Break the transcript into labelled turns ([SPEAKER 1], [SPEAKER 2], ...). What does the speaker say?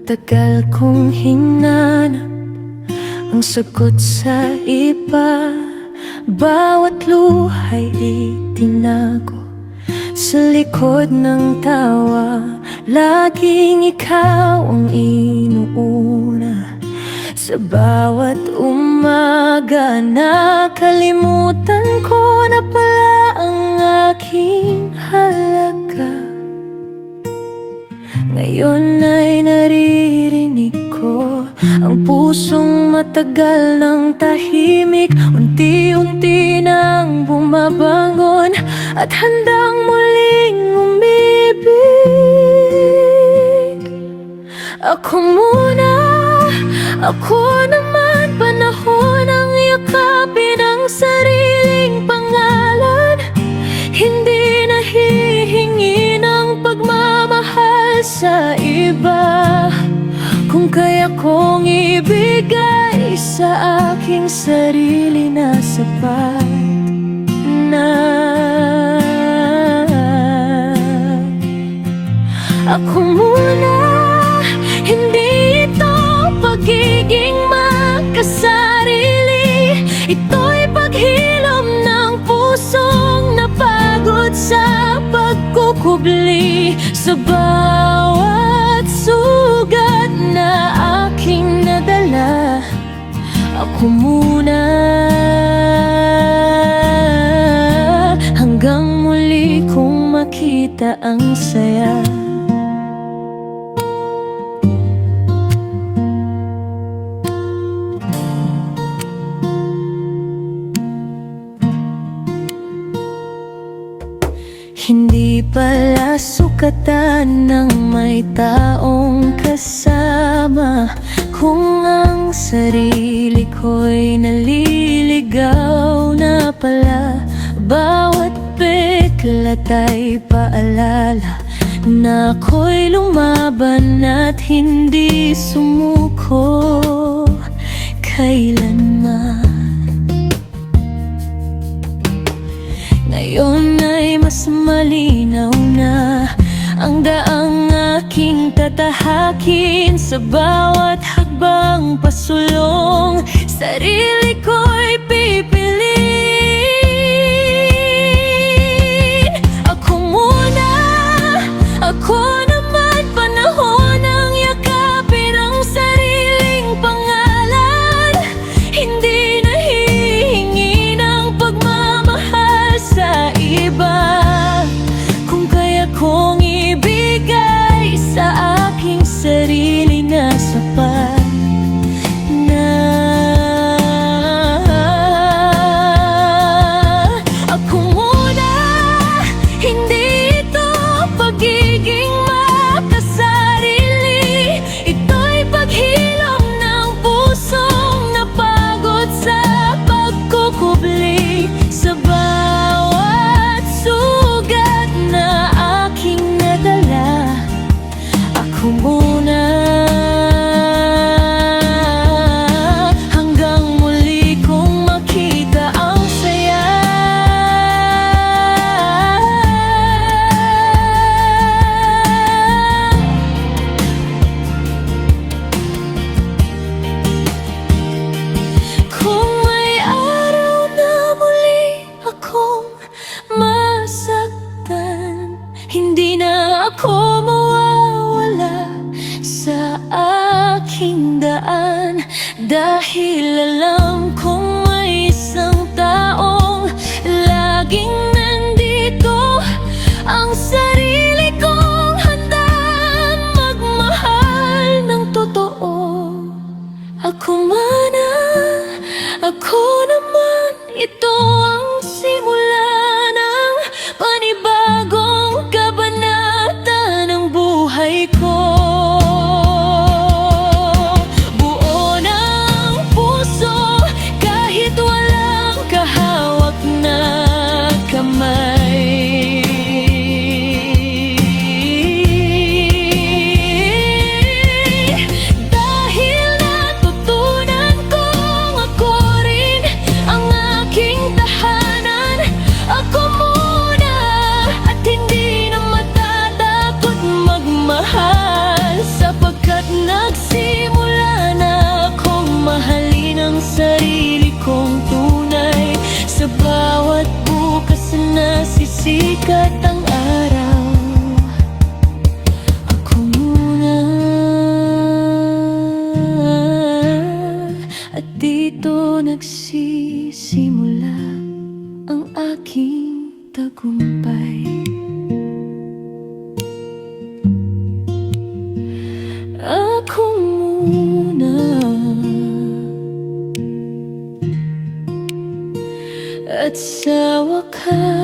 [SPEAKER 1] Matagal kong hinanap ang sagot sa iba. Bawat luha'y itinago sa likod ng tawa. Laging ikaw ang inuuna sa bawat umaga. Nakalimutan ko na pala ang aking halaga. Ngayon ay naririnig ko ang pusong matagal ng tahimik. Unti-unti nang bumabangon at handang muling umibig. Ako muna, ako naman. Panahon ang yakapin ang sariling pangalan. Hindi nahihingi ng pagmamahal sa iba. Kung kaya kong ibigay sa aking sarili na sapat na. Ako muna, hindi ito pagiging makasarili. Ito'y paghilom ng pusong napagod sa pagkukubli. Sa bawat sugat na aking nadala, ako muna, hanggang muli kong makita ang saya. Hindi pala sukatan ng may taong kasama kung ang sarili ko'y naliligaw na pala. Bawat peklat ay paalala na ako'y lumaban at hindi sumuko kailanman. Ngayon ay mas malinaw na ang daang aking tatahakin. Sa bawat hakbang pasulong, sarili ko'y pipiliin. Ako muna, ako naman. Panahon ang yakapin ang sariling pangalan. Hindi nahihingi ng pagmamahal sa iba. Kung kaya kong ibigay sa aking sarili na sapat na. Ako muna, hindi ito pagiging makasarili. Ito'y paghilom ng pusong napagod sa pagkukubli. Sa bawat sugat na aking nadala, ako muna, hanggang muli kong makita ang saya. Kung may araw na muli akong masaktan, hindi na ako mawawala sa aking daan. Dahil alam kong may isang taong laging nandito, ang sarili kong handang magmahal ng totoo. Ako mana, ako naman. Ito ang simula ng panibagong kabanata ng buhay ko. Buo ng puso kahit walang kahawak na kamay. Dahil natutunan na sisikat ang araw, ako muna. At dito nagsisimula ang aking tagumpay. Ako muna. At sa wakas